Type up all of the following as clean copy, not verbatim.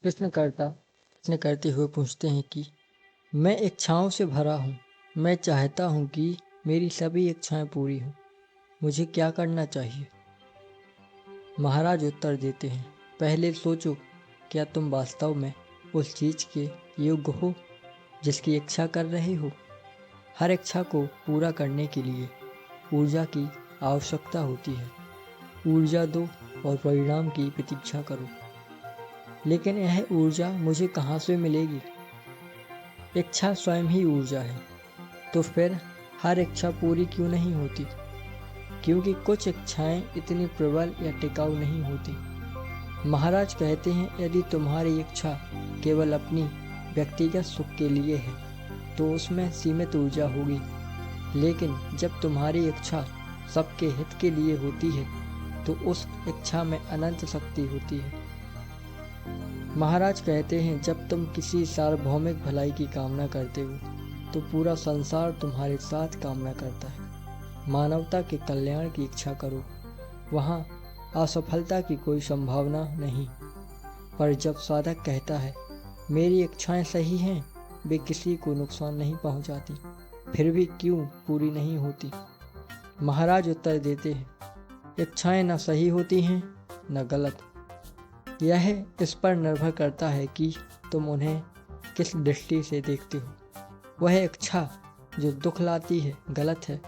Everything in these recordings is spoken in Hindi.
प्रश्न करते हुए पूछते हैं कि मैं इच्छाओं से भरा हूँ। मैं चाहता हूँ कि मेरी सभी इच्छाएं पूरी हों। मुझे क्या करना चाहिए? महाराज उत्तर देते हैं, पहले सोचो, क्या तुम वास्तव में उस चीज के योग्य हो जिसकी इच्छा कर रहे हो? हर इच्छा को पूरा करने के लिए ऊर्जा की आवश्यकता होती है। ऊर्जा दो और परिणाम की प्रतीक्षा करो। लेकिन यह ऊर्जा मुझे कहाँ से मिलेगी? इच्छा स्वयं ही ऊर्जा है। तो फिर हर इच्छा पूरी क्यों नहीं होती? क्योंकि कुछ इच्छाएं इतनी प्रबल या टिकाऊ नहीं होती। महाराज कहते हैं, यदि तुम्हारी इच्छा केवल अपनी व्यक्तिगत सुख के लिए है तो उसमें सीमित ऊर्जा होगी। लेकिन जब तुम्हारी इच्छा सबके हित के लिए होती है तो उस इच्छा में अनंत शक्ति होती है। महाराज कहते हैं, जब तुम किसी सार्वभौमिक भलाई की कामना करते हो तो पूरा संसार तुम्हारे साथ कामना करता है। मानवता के कल्याण की इच्छा करो, वहाँ असफलता की कोई संभावना नहीं। पर जब साधक कहता है, मेरी इच्छाएं सही हैं, वे किसी को नुकसान नहीं पहुंचाती, फिर भी क्यों पूरी नहीं होती? महाराज उत्तर देते हैं, इच्छाएं न सही होती हैं न गलत। यह इस पर निर्भर करता है कि तुम उन्हें किस दृष्टि से देखते हो। वह इच्छा जो दुख लाती है गलत है।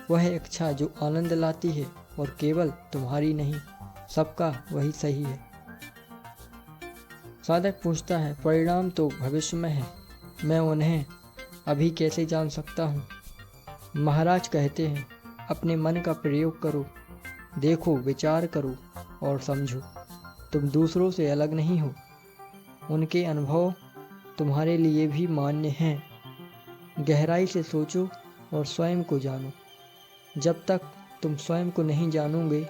वह इच्छा जो आनंद लाती है और केवल तुम्हारी नहीं, सबका, वही सही है। साधक पूछता है, परिणाम तो भविष्य में है, मैं उन्हें अभी कैसे जान सकता हूँ? महाराज कहते हैं, अपने मन का प्रयोग करो, देखो, विचार करो और समझो। तुम दूसरों से अलग नहीं हो। उनके अनुभव तुम्हारे लिए भी मान्य हैं। गहराई से सोचो और स्वयं को जानो। जब तक तुम स्वयं को नहीं जानोगे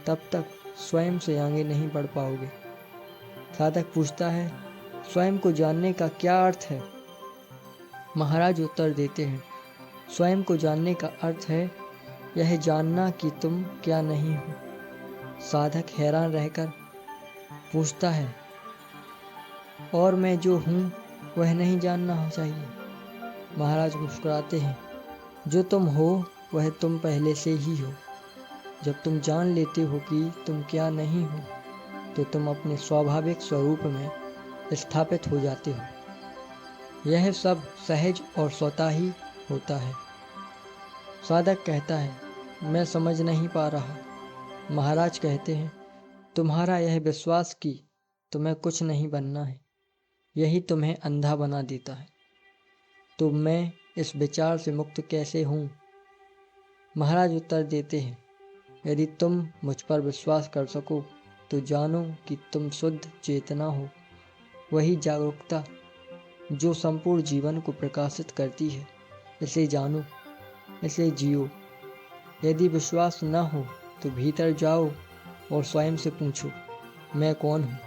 तब तक स्वयं से आगे नहीं बढ़ पाओगे। साधक पूछता है, स्वयं को जानने का क्या अर्थ है? महाराज उत्तर देते हैं, स्वयं को जानने का अर्थ है यह जानना कि तुम क्या नहीं हो। साधक हैरान रहकर पूछता है, और मैं जो हूँ वह नहीं जानना चाहिए? महाराज मुस्कुराते हैं, जो तुम हो वह तुम पहले से ही हो। जब तुम जान लेते हो कि तुम क्या नहीं हो तो तुम अपने स्वाभाविक स्वरूप में स्थापित हो जाते हो। यह सब सहज और स्वतः ही होता है। साधक कहता है, मैं समझ नहीं पा रहा। महाराज कहते हैं, तुम्हारा यह विश्वास कि तुम्हें कुछ नहीं बनना है, यही तुम्हें अंधा बना देता है। तो मैं इस विचार से मुक्त कैसे हूँ? महाराज उत्तर देते हैं, यदि तुम मुझ पर विश्वास कर सको तो जानो कि तुम शुद्ध चेतना हो। वही जागरूकता जो संपूर्ण जीवन को प्रकाशित करती है। इसे जानो, इसे जियो। यदि विश्वास न हो तो भीतर जाओ और स्वयं से पूछो, मैं कौन हूँ?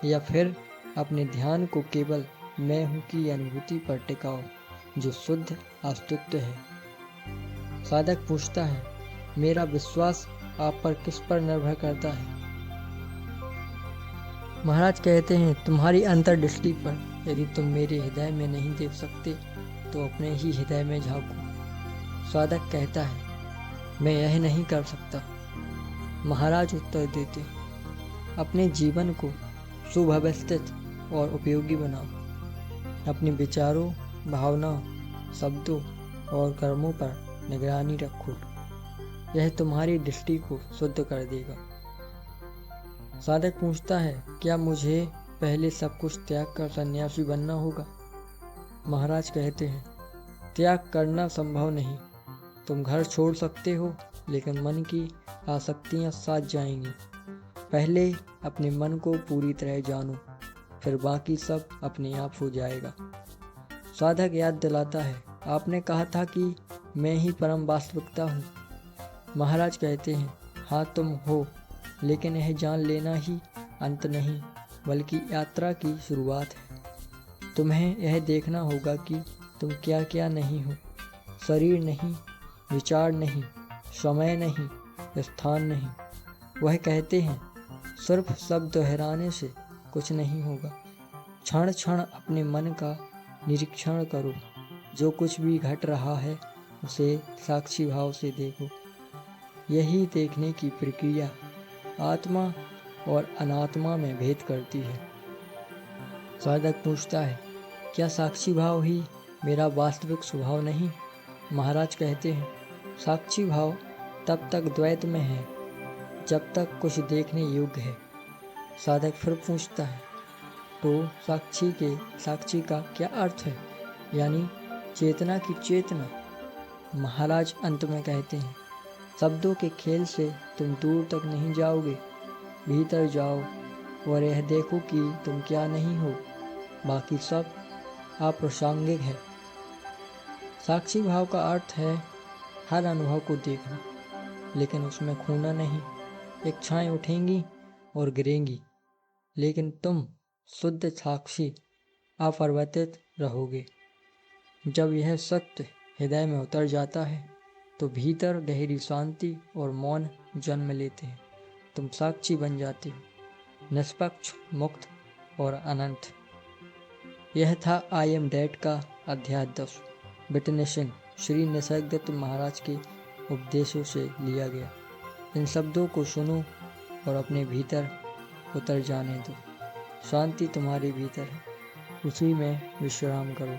या फिर अपने ध्यान को केवल मैं हूँ की अनुभूति पर टिकाओ, जो शुद्ध अस्तित्व है। साधक पूछता है, मेरा विश्वास आप पर किस पर निर्भर करता है? महाराज कहते हैं, तुम्हारी अंतर्दृष्टि पर। यदि तुम मेरे हृदय में नहीं देख सकते तो अपने ही हृदय में झांको। साधक कहता है, मैं यह नहीं कर सकता। महाराज उत्तर देते, अपने जीवन को सुव्यवस्थित और उपयोगी बनाओ। अपने विचारों, भावनाओं, शब्दों और कर्मों पर निगरानी रखो। यह तुम्हारी दृष्टि को शुद्ध कर देगा। साधक पूछता है, क्या मुझे पहले सब कुछ त्याग कर सन्यासी बनना होगा? महाराज कहते हैं, त्याग करना संभव नहीं। तुम घर छोड़ सकते हो, लेकिन मन की आसक्तियां साथ जाएंगी। पहले अपने मन को पूरी तरह जानो, फिर बाकी सब अपने आप हो जाएगा। साधक याद दिलाता है, आपने कहा था कि मैं ही परम वास्तविकता हूँ। महाराज कहते हैं, हाँ तुम हो, लेकिन यह जान लेना ही अंत नहीं बल्कि यात्रा की शुरुआत है। तुम्हें यह देखना होगा कि तुम क्या क्या नहीं हो। शरीर नहीं, विचार नहीं, समय नहीं, स्थान नहीं। वह कहते हैं, सिर्फ शब्द दोहराने से कुछ नहीं होगा। क्षण क्षण अपने मन का निरीक्षण करो। जो कुछ भी घट रहा है उसे साक्षी भाव से देखो। यही देखने की प्रक्रिया आत्मा और अनात्मा में भेद करती है। साधक पूछता है, क्या साक्षी भाव ही मेरा वास्तविक स्वभाव नहीं? महाराज कहते हैं, साक्षी भाव तब तक द्वैत में है जब तक कुछ देखने योग्य है। साधक फिर पूछता है, तो साक्षी का क्या अर्थ है, यानी चेतना की चेतना? महाराज अंत में कहते हैं, शब्दों के खेल से तुम दूर तक नहीं जाओगे। भीतर जाओ और यह देखो कि तुम क्या नहीं हो, बाकी सब अप्रासंगिक है। साक्षी भाव का अर्थ है हर अनुभव को देखना, लेकिन उसमें खोना नहीं। इच्छाएं उठेंगी और गिरेंगी, लेकिन तुम शुद्ध साक्षी अपरिवर्तित रहोगे। जब यह सत्य हृदय में उतर जाता है तो भीतर गहरी शांति और मौन जन्म लेते हैं। तुम साक्षी बन जाते हो, निष्पक्ष, मुक्त और अनंत। यह था आई एम डैड का अध्याय 10, विटनेसिंग, श्री निसर्गदत्त महाराज के उपदेशों से लिया गया। इन शब्दों को सुनो और अपने भीतर उतर जाने दो। शांति तुम्हारे भीतर है, उसी में विश्राम करो।